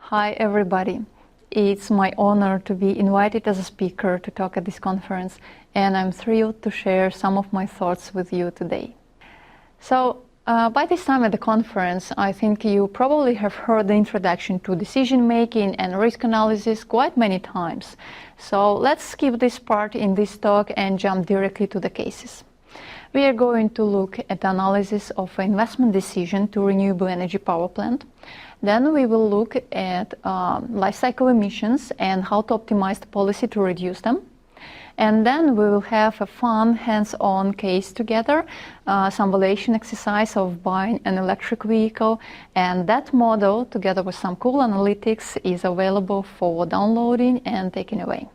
Hi everybody. It's my honor to be invited as a speaker to talk at this conference, and I'm thrilled to share some of my thoughts with you today. So, by this time at the conference, I think you probably have heard the introduction to decision making and risk analysis quite many times. So let's skip this part in this talk and jump directly to the cases. We are going to look at the analysis of an investment decision to renewable energy power plant. Then we will look at life cycle emissions and how to optimize the policy to reduce them. And then we will have a fun hands-on case together, some valuation exercise of buying an electric vehicle, and that model, together with some cool analytics, is available for downloading and taking away.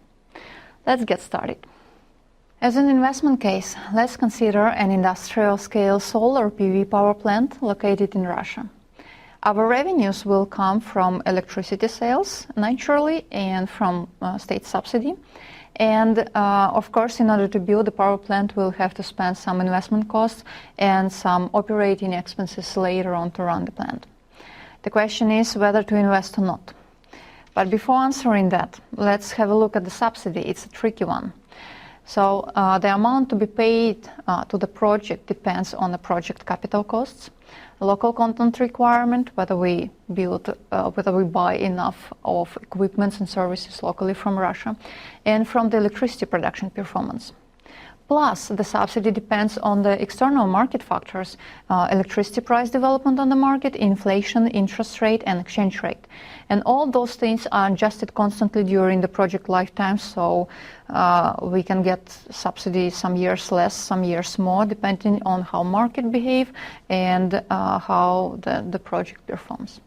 Let's get started. As an investment case, let's consider an industrial-scale solar PV power plant located in Russia. Our revenues will come from electricity sales, naturally, and from state subsidy. And of course, in order to build the power plant, we'll have to spend some investment costs and some operating expenses later on to run the plant. The question is whether to invest or not. But before answering that, let's have a look at the subsidy. It's a tricky one. So the amount to be paid to the project depends on the project capital costs, local content requirement, whether we buy enough of equipment and services locally from Russia, and from the electricity production performance. Plus, the subsidy depends on the external market factors, electricity price development on the market, inflation, interest rate, and exchange rate. And all those things are adjusted constantly during the project lifetime, so we can get subsidy some years less, some years more, depending on how market behave and how the project performs.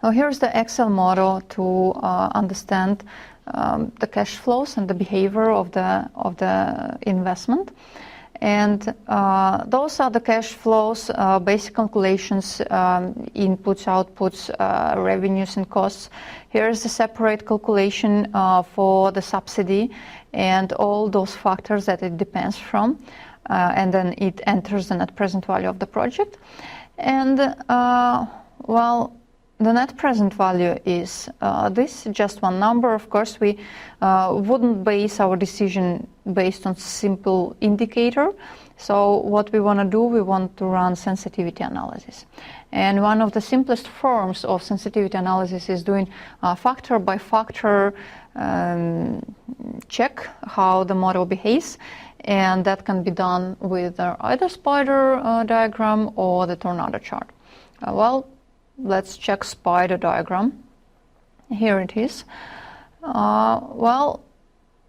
Now here's the Excel model to understand the cash flows and the behavior of the investment. And those are the cash flows, basic calculations, inputs, outputs, revenues and costs. Here's the separate calculation for the subsidy and all those factors that it depends from. And then it enters the net present value of the project. And well, the net present value is this, just one number. Of course, we wouldn't base our decision based on simple indicator. So what we want to do, we want to run sensitivity analysis. And one of the simplest forms of sensitivity analysis is doing factor by factor check how the model behaves. And that can be done with either spider diagram or the tornado chart. Well, let's check spider diagram. Here it is. Well,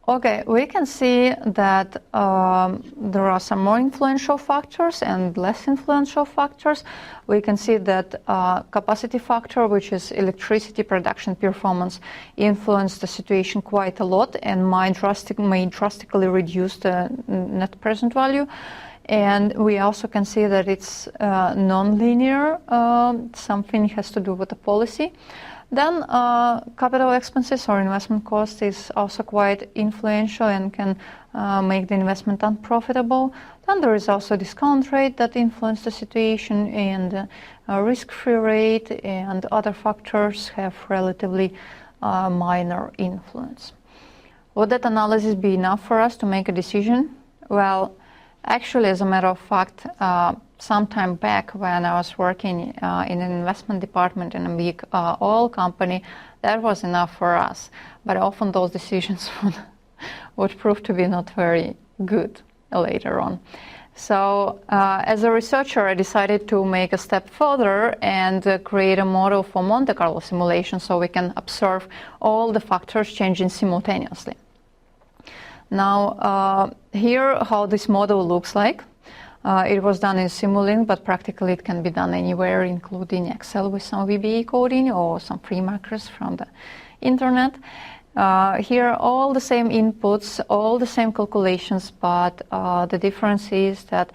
okay, we can see that there are some more influential factors and less influential factors. We can see that capacity factor, which is electricity production performance, influenced the situation quite a lot and may drastically reduce the net present value. And we also can see that it's non-linear, something has to do with the policy. Then capital expenses or investment cost is also quite influential and can make the investment unprofitable. Then there is also discount rate that influence the situation, and risk-free rate and other factors have relatively minor influence. Would that analysis be enough for us to make a decision? Well, actually, as a matter of fact, some time back when I was working in an investment department in a big oil company, that was enough for us. But often those decisions would prove to be not very good later on. So as a researcher, I decided to make a step further and create a model for Monte Carlo simulation so we can observe all the factors changing simultaneously. Now, here how this model looks like. It was done in Simulink, but practically it can be done anywhere, including Excel with some VBA coding or some free markers from the internet. Here, all the same inputs, all the same calculations, but the difference is that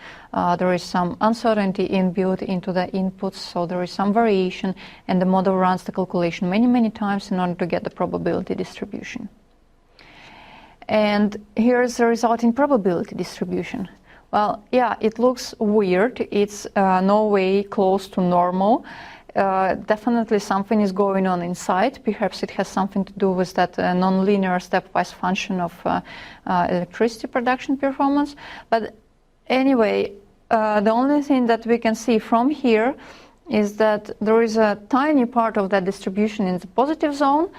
there is some uncertainty inbuilt into the inputs, so there is some variation, and the model runs the calculation many, many times in order to get the probability distribution. And here's the resulting probability distribution. Well, yeah, it looks weird. It's no way close to normal. definitely something is going on inside. Perhaps it has something to do with that non-linear stepwise function of electricity production performance. But anyway, the only thing that we can see from here is that there is a tiny part of that distribution in the positive zone,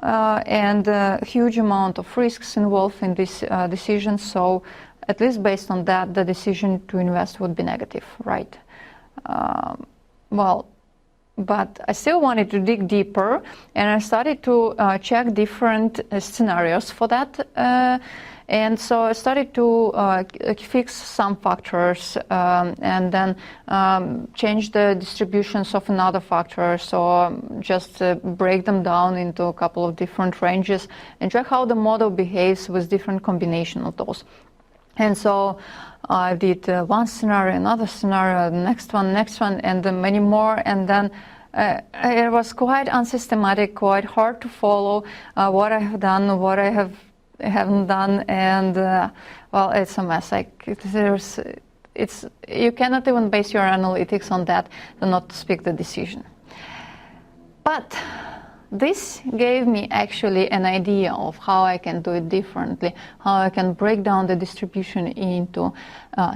and a huge amount of risks involved in this decision. So at least based on that, the decision to invest would be negative, right? But I still wanted to dig deeper, and I started to check different scenarios for that. And so I started to fix some factors and then change the distributions of another factors, or just break them down into a couple of different ranges and check how the model behaves with different combination of those. And so I did one scenario, another scenario, the next one, and then many more. And then it was quite unsystematic, quite hard to follow what I have done, what I haven't done, and well, it's a mess. You cannot even base your analytics on that, and not to speak the decision. But this gave me actually an idea of how I can do it differently, how I can break down the distribution into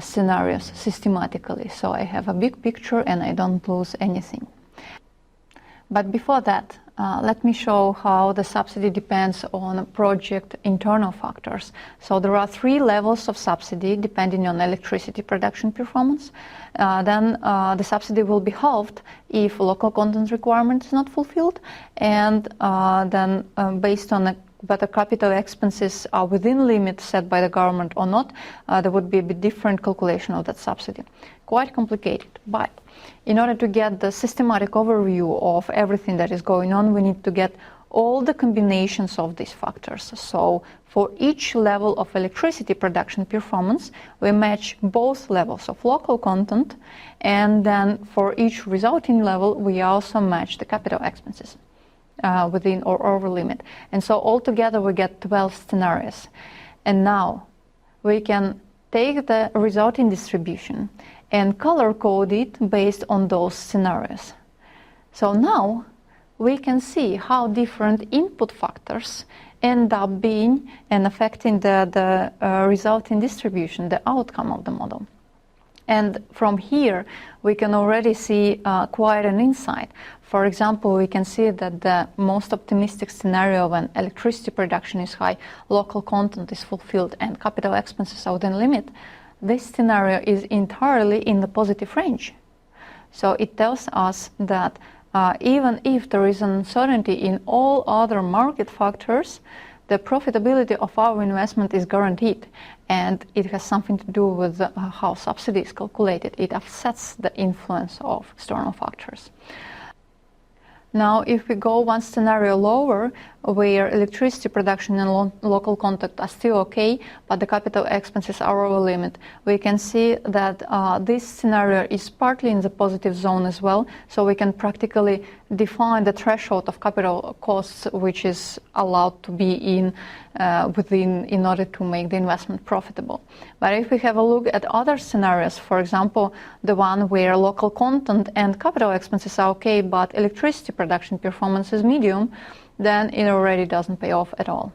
scenarios systematically, so I have a big picture and I don't lose anything. But before that, let me show how the subsidy depends on project internal factors. So there are 3 levels of subsidy depending on electricity production performance. Then the subsidy will be halved if local content requirement is not fulfilled, and then based on whether capital expenses are within limits set by the government or not, there would be a bit different calculation of that subsidy. Quite complicated, but in order to get the systematic overview of everything that is going on, we need to get all the combinations of these factors. So for each level of electricity production performance, we match both levels of local content, and then for each resulting level, we also match the capital expenses within or over limit. And so altogether we get 12 scenarios. And now we can take the resulting distribution and color code it based on those scenarios. So now we can see how different input factors end up being and affecting the resulting distribution, the outcome of the model. And from here, we can already see quite an insight. For example, we can see that the most optimistic scenario, when electricity production is high, local content is fulfilled, and capital expenses are within limit, this scenario is entirely in the positive range. So it tells us that even if there is uncertainty in all other market factors, the profitability of our investment is guaranteed, and it has something to do with how subsidy is calculated. It offsets the influence of external factors. Now, if we go one scenario lower, where electricity production and local content are still okay, but the capital expenses are over limit, we can see that this scenario is partly in the positive zone as well, so we can practically define the threshold of capital costs which is allowed to be within in order to make the investment profitable. But if we have a look at other scenarios, for example, the one where local content and capital expenses are okay, but electricity production performance is medium, then it already doesn't pay off at all.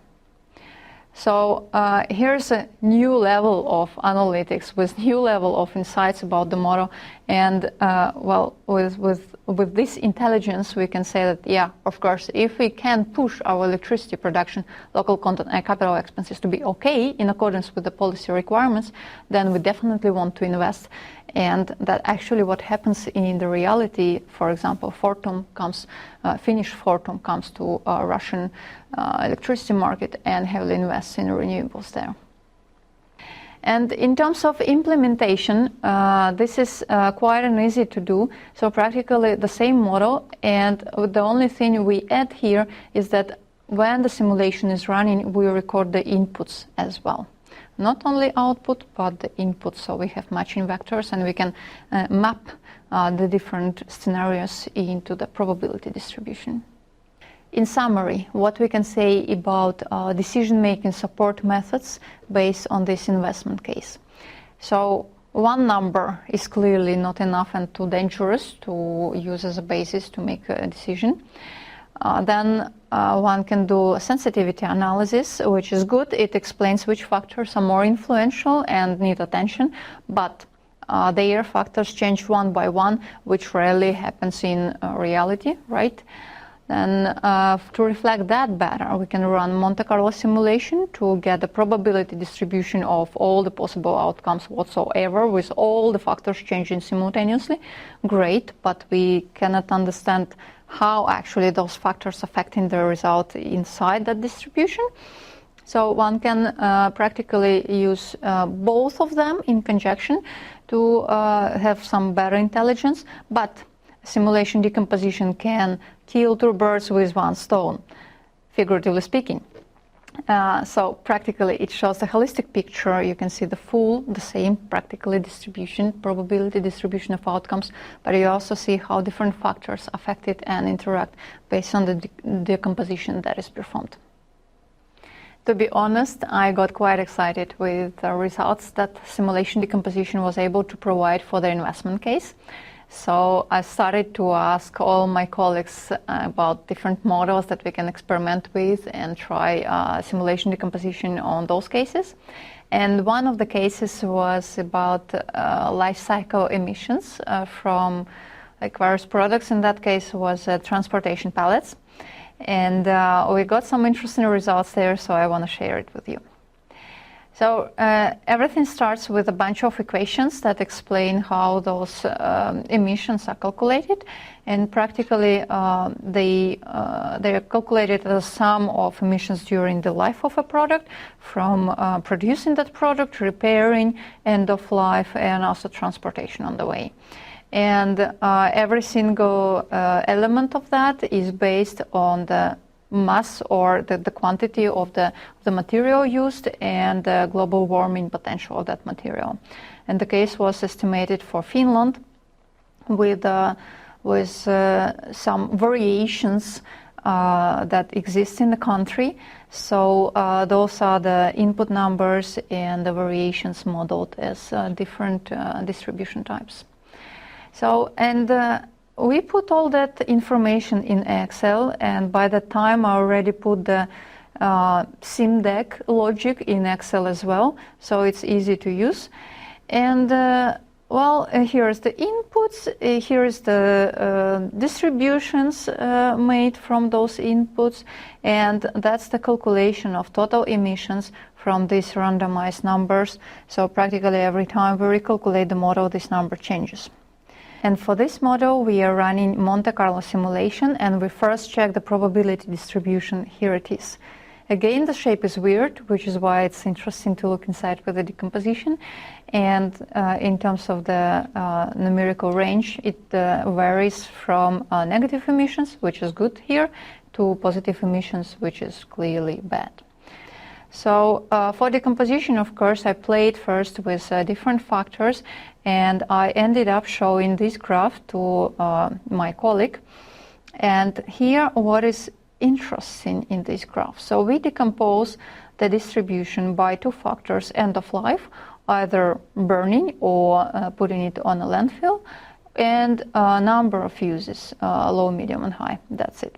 So here's a new level of analytics with new level of insights about the model, and well, with this intelligence, we can say that, yeah, of course, if we can push our electricity production, local content, and capital expenses to be okay in accordance with the policy requirements, then we definitely want to invest. And that actually what happens in the reality. For example, Finnish Fortum comes to Russian electricity market and heavily invests in renewables there. And in terms of implementation, this is quite an easy to do. So practically the same model, and the only thing we add here is that when the simulation is running, we record the inputs as well. Not only output, but the input. So we have matching vectors, and we can map the different scenarios into the probability distribution. In summary, what we can say about decision-making support methods based on this investment case. So one number is clearly not enough and too dangerous to use as a basis to make a decision. Then one can do a sensitivity analysis, which is good. It explains which factors are more influential and need attention, but their factors change one by one, which rarely happens in reality, right? Then to reflect that better, we can run Monte Carlo simulation to get the probability distribution of all the possible outcomes whatsoever, with all the factors changing simultaneously. Great, but we cannot understand how actually those factors affecting the result inside that distribution. So one can practically use both of them in conjunction to have some better intelligence, but simulation decomposition can kill two birds with one stone, figuratively speaking. So practically it shows the holistic picture. You can see the same practically distribution, probability distribution of outcomes, but you also see how different factors affect it and interact based on the decomposition that is performed. To be honest, I got quite excited with the results that simulation decomposition was able to provide for the investment case. So I started to ask all my colleagues about different models that we can experiment with and try simulation decomposition on those cases. And one of the cases was about life cycle emissions from various products. In that case was transportation pallets. And we got some interesting results there, so I want to share it with you. So everything starts with a bunch of equations that explain how those emissions are calculated, and practically they are calculated as a sum of emissions during the life of a product, from producing that product, repairing, end of life, and also transportation on the way. And every single element of that is based on the mass or the quantity of the material used and the global warming potential of that material. And the case was estimated for Finland with some variations that exist in the country. So those are the input numbers and the variations modeled as different distribution types. So, and we put all that information in Excel, and by that time I already put the SimDeck logic in Excel as well, so it's easy to use. And here's the inputs, here's the distributions made from those inputs, and that's the calculation of total emissions from these randomized numbers. So practically every time we recalculate the model, this number changes. And for this model, we are running Monte Carlo simulation, and we first check the probability distribution. Here it is. Again, the shape is weird, which is why it's interesting to look inside with the decomposition. And in terms of the numerical range, it varies from negative emissions, which is good here, to positive emissions, which is clearly bad. So for decomposition, of course, I played first with different factors, and I ended up showing this graph to my colleague. And here, what is interesting in this graph? So we decompose the distribution by two factors: end of life, either burning or putting it on a landfill, and number of uses, low, medium, and high. That's it.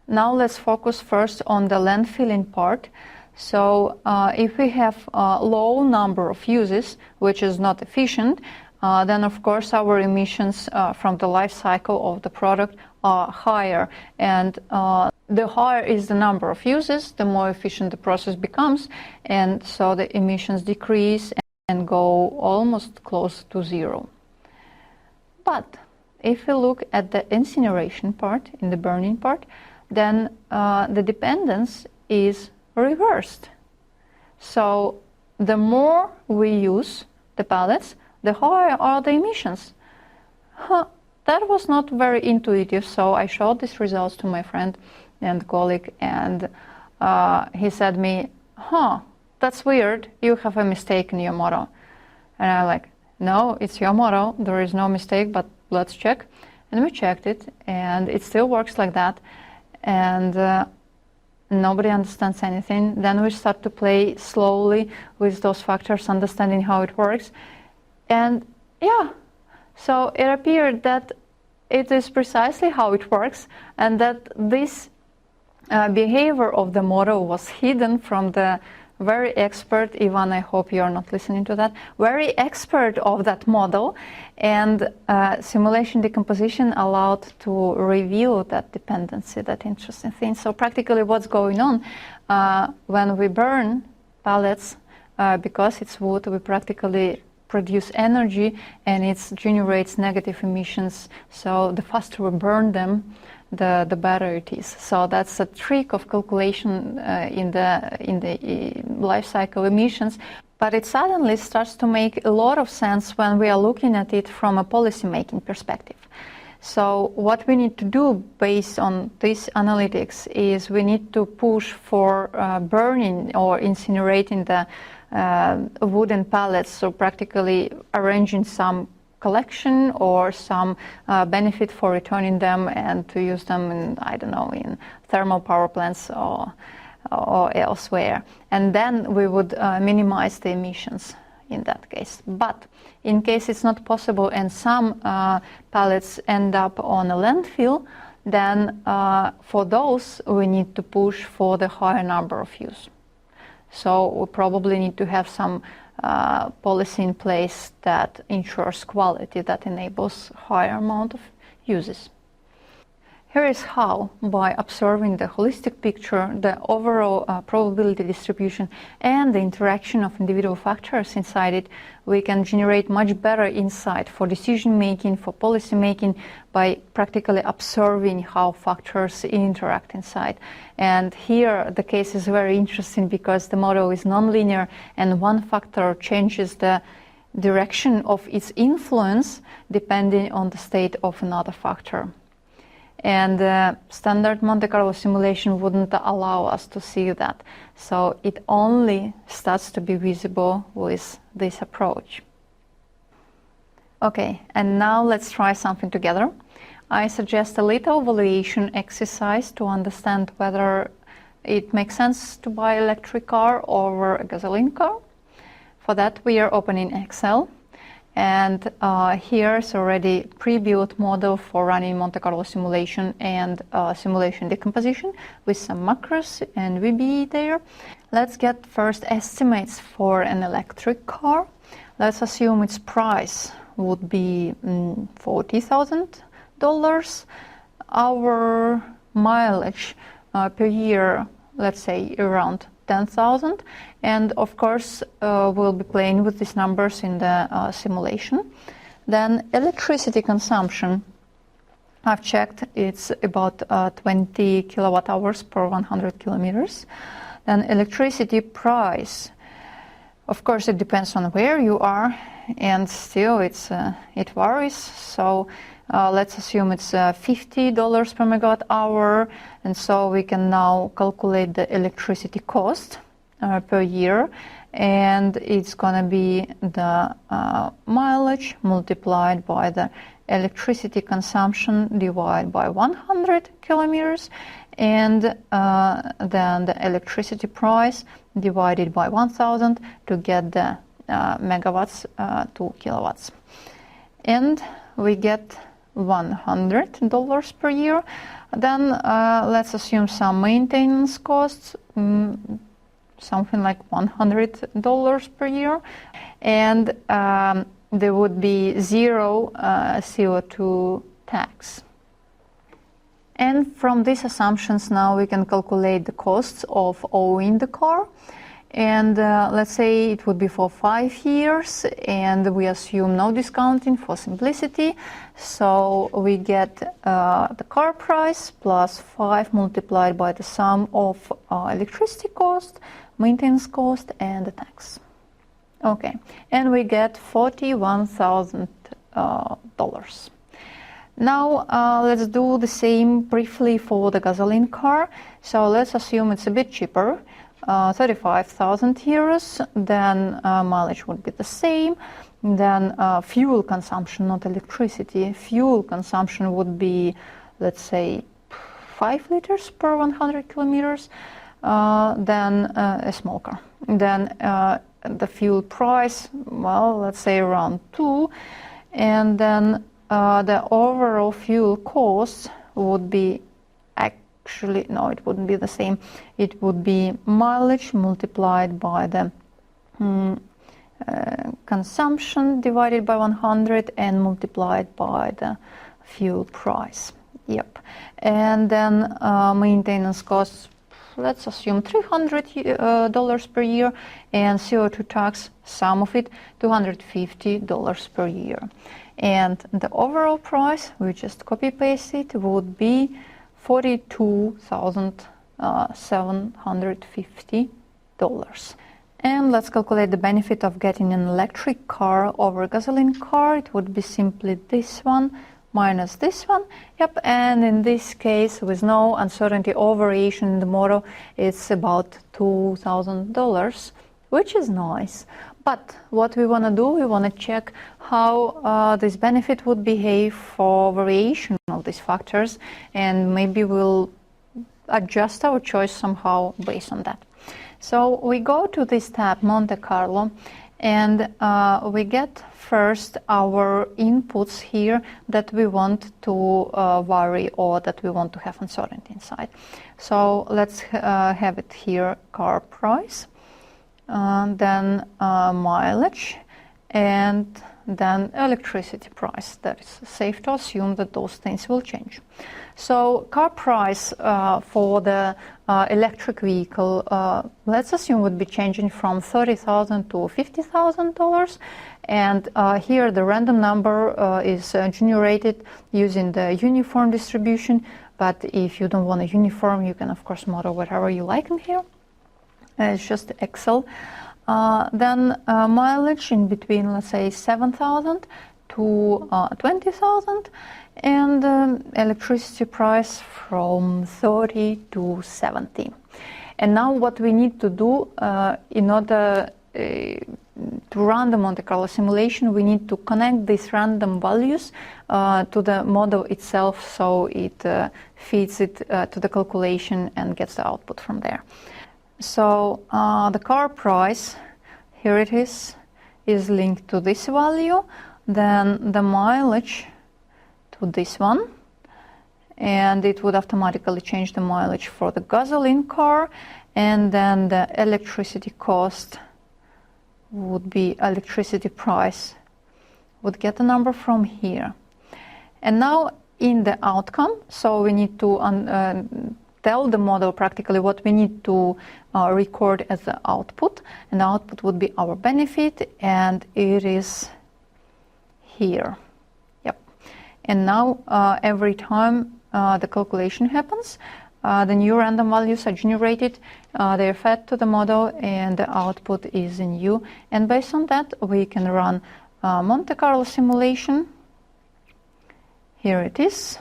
Now let's focus first on the landfilling part. So if we have a low number of uses, which is not efficient, then of course our emissions from the life cycle of the product are higher. And the higher is the number of uses, the more efficient the process becomes, and so the emissions decrease and go almost close to zero. But if we look at the incineration part, in the burning part, then the dependence is reversed. So the more we use the pellets, the higher are the emissions. That was not very intuitive, so I showed these results to my friend and colleague, and he said to me, that's weird, you have a mistake in your model. And I'm like, no, it's your model, there is no mistake, but let's check. And we checked it, and it still works like that. And nobody understands anything. Then we start to play slowly with those factors, understanding how it works. And yeah, so it appeared that it is precisely how it works, and that this behavior of the model was hidden from the very expert, Ivan, I hope you're not listening to that, very expert of that model, and simulation decomposition allowed to reveal that dependency, that interesting thing. So practically what's going on when we burn pellets, because it's wood, we practically produce energy, and it generates negative emissions. So the faster we burn them, the better it is. So that's a trick of calculation in the life cycle emissions. But it suddenly starts to make a lot of sense when we are looking at it from a policy-making perspective. So what we need to do based on this analytics is we need to push for burning or incinerating the wooden pellets, so practically arranging some collection or some benefit for returning them and to use them in, I don't know, in thermal power plants or elsewhere. And then we would minimize the emissions in that case. But in case it's not possible and some pellets end up on a landfill, then for those we need to push for the higher number of use. So we probably need to have some policy in place that ensures quality, that enables higher amount of uses. Here is how, by observing the holistic picture, the overall probability distribution and the interaction of individual factors inside it, we can generate much better insight for decision making, for policy making, by practically observing how factors interact inside. And here the case is very interesting because the model is nonlinear and one factor changes the direction of its influence depending on the state of another factor. And standard Monte Carlo simulation wouldn't allow us to see that. So it only starts to be visible with this approach. Okay, and now let's try something together. I suggest a little evaluation exercise to understand whether it makes sense to buy an electric car over a gasoline car. For that, we are opening Excel. And here's already pre-built model for running Monte Carlo simulation and simulation decomposition with some macros and VBE there. Let's get first estimates for an electric car. Let's assume its price would be $40,000. Our mileage per year, let's say around 10,000, and of course we'll be playing with these numbers in the simulation. Then electricity consumption, I've checked, it's about 20 kilowatt hours per 100 kilometers. Then electricity price, of course it depends on where you are, and still it varies. So let's assume it's $50 per megawatt hour, and so we can now calculate the electricity cost per year, and it's gonna be the mileage multiplied by the electricity consumption divided by 100 kilometers, and then the electricity price divided by 1000 to get the megawatts to kilowatts. And we get $100 per year. Then let's assume some maintenance costs, something like $100 per year, and there would be zero CO2 tax. And from these assumptions now we can calculate the costs of owning the car. And let's say it would be for 5 years, and we assume no discounting for simplicity. So we get the car price plus 5 multiplied by the sum of electricity cost, maintenance cost, and the tax. Okay, and we get $41,000. Now let's do the same briefly for the gasoline car. So let's assume it's a bit cheaper. 35,000 euros, then mileage would be the same. Then fuel consumption, not electricity, fuel consumption would be, let's say, 5 liters per 100 kilometers. Then a small car. Then the fuel price, well, let's say around 2, and then the overall fuel cost would be actually, no, it wouldn't be the same. It would be mileage multiplied by the consumption divided by 100 and multiplied by the fuel price. Yep. And then maintenance costs, let's assume $300 per year, and CO2 tax, some of it, $250 per year. And the overall price, we just copy paste it, would be $42,750. And let's calculate the benefit of getting an electric car over a gasoline car. It would be simply this one minus this one. Yep, and in this case, with no uncertainty or variation in the model, it's about $2,000, which is nice. But what we want to do, we want to check how this benefit would behave for variation of these factors, and maybe we'll adjust our choice somehow based on that. So we go to this tab, Monte Carlo, and we get first our inputs here that we want to vary or that we want to have uncertainty inside. So let's have it here, car price, then mileage, and then electricity price. That is safe to assume that those things will change. So car price for the electric vehicle, let's assume would be changing from $30,000 to $50,000. And here the random number is generated using the uniform distribution. But if you don't want a uniform, you can of course model whatever you like in here. It's just Excel. Then mileage in between, let's say, 7,000 to 20,000, and electricity price from 30 to 70. And now what we need to do in order to run the Monte Carlo simulation, we need to connect these random values to the model itself, so it feeds it to the calculation and gets the output from there. So the car price, here it is linked to this value, then the mileage to this one, and it would automatically change the mileage for the gasoline car, and then the electricity cost would be electricity price, would get a number from here. And now in the outcome, so we need to tell the model practically what we need to record as the output, and the output would be our benefit, and it is here. Yep. And now every time the calculation happens, the new random values are generated, they're fed to the model, and the output is in U. And based on that, we can run Monte Carlo simulation. Here it is.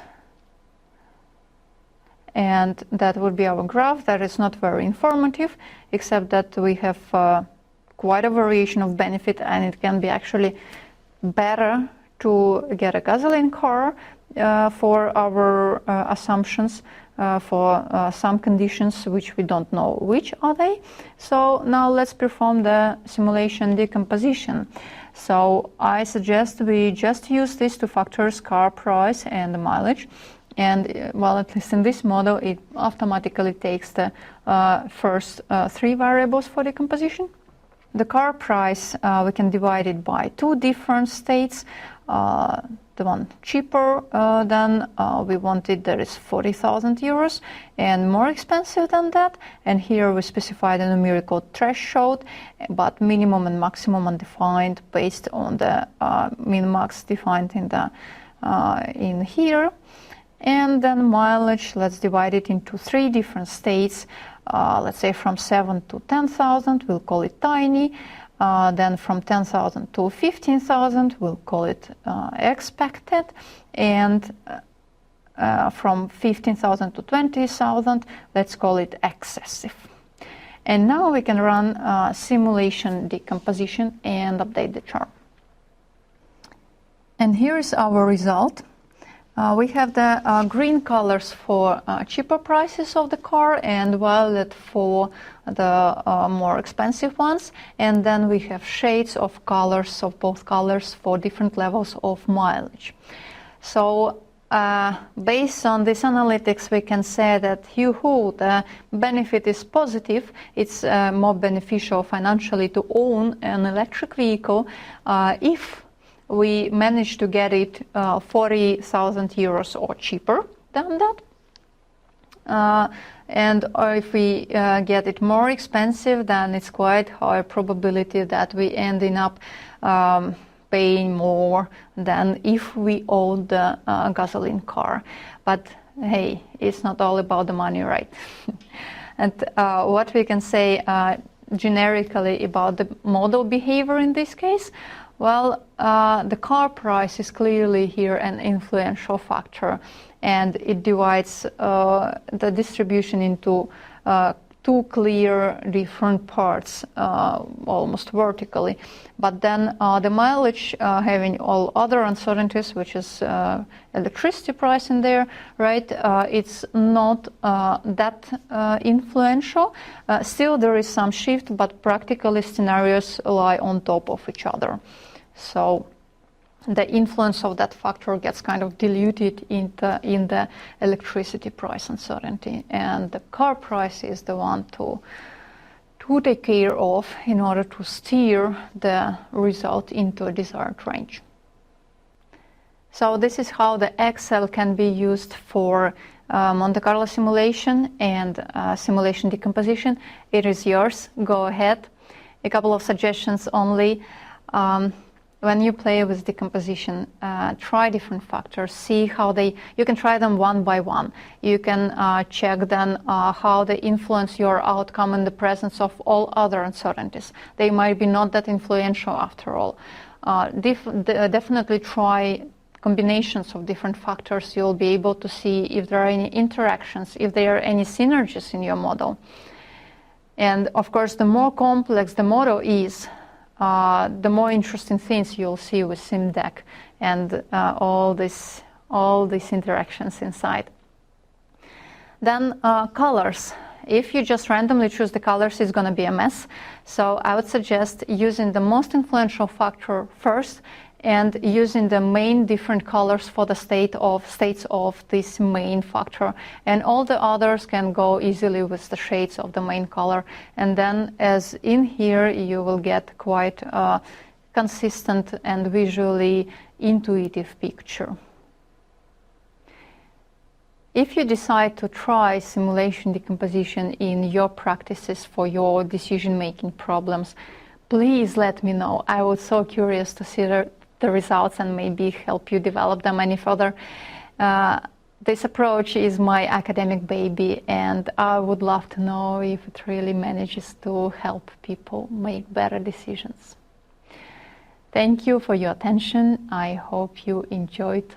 And that would be our graph. That is not very informative, except that we have quite a variation of benefit, and it can be actually better to get a gasoline car for our assumptions for some conditions which we don't know which are they. So now let's perform the simulation decomposition. So I suggest we just use these two factors, car price and the mileage. And well, at least in this model, it automatically takes the first three variables for decomposition. The car price, we can divide it by two different states. The one cheaper than we wanted, there is 40,000 euros, and more expensive than that. And here we specify the numerical threshold, but minimum and maximum undefined based on the min-max defined in the in here. And then mileage, let's divide it into three different states. Let's say from 7 to 10,000, we'll call it tiny. Then from 10,000 to 15,000, we'll call it expected. And from 15,000 to 20,000, let's call it excessive. And now we can run simulation decomposition and update the chart. And here is our result. We have the green colors for cheaper prices of the car and violet for the more expensive ones. And then we have shades of colors, of both colors, for different levels of mileage. So based on this analytics, we can say that the benefit is positive. It's more beneficial financially to own an electric vehicle if we manage to get it 40,000 euros or cheaper than that. And if we get it more expensive, then it's quite high probability that we ending up paying more than if we own the gasoline car. But hey, it's not all about the money, right? And what we can say generically about the model behavior in this case, well, the car price is clearly here an influential factor, and it divides the distribution into two clear different parts, almost vertically. But then the mileage having all other uncertainties, which is electricity price in there, right? It's not that influential. Still there is some shift, but practically scenarios lie on top of each other. So the influence of that factor gets kind of diluted in the electricity price uncertainty, and the car price is the one to take care of in order to steer the result into a desired range. So this is how the Excel can be used for Monte Carlo simulation and simulation decomposition. It is yours. Go ahead. A couple of suggestions only. When you play with decomposition, try different factors, see how you can try them one by one. You can check then how they influence your outcome in the presence of all other uncertainties. They might be not that influential after all. Definitely try combinations of different factors. You'll be able to see if there are any interactions, if there are any synergies in your model. And of course, the more complex the model is, the more interesting things you'll see with SimDeck and all these interactions inside. Then colors. If you just randomly choose the colors, it's going to be a mess. So I would suggest using the most influential factor first and using the main different colors for the states of this main factor. And all the others can go easily with the shades of the main color. And then as in here, you will get quite a consistent and visually intuitive picture. If you decide to try simulation decomposition in your practices for your decision-making problems, please let me know. I was so curious to see the results and maybe help you develop them any further. This approach is my academic baby, and I would love to know if it really manages to help people make better decisions. Thank you for your attention. I hope you enjoyed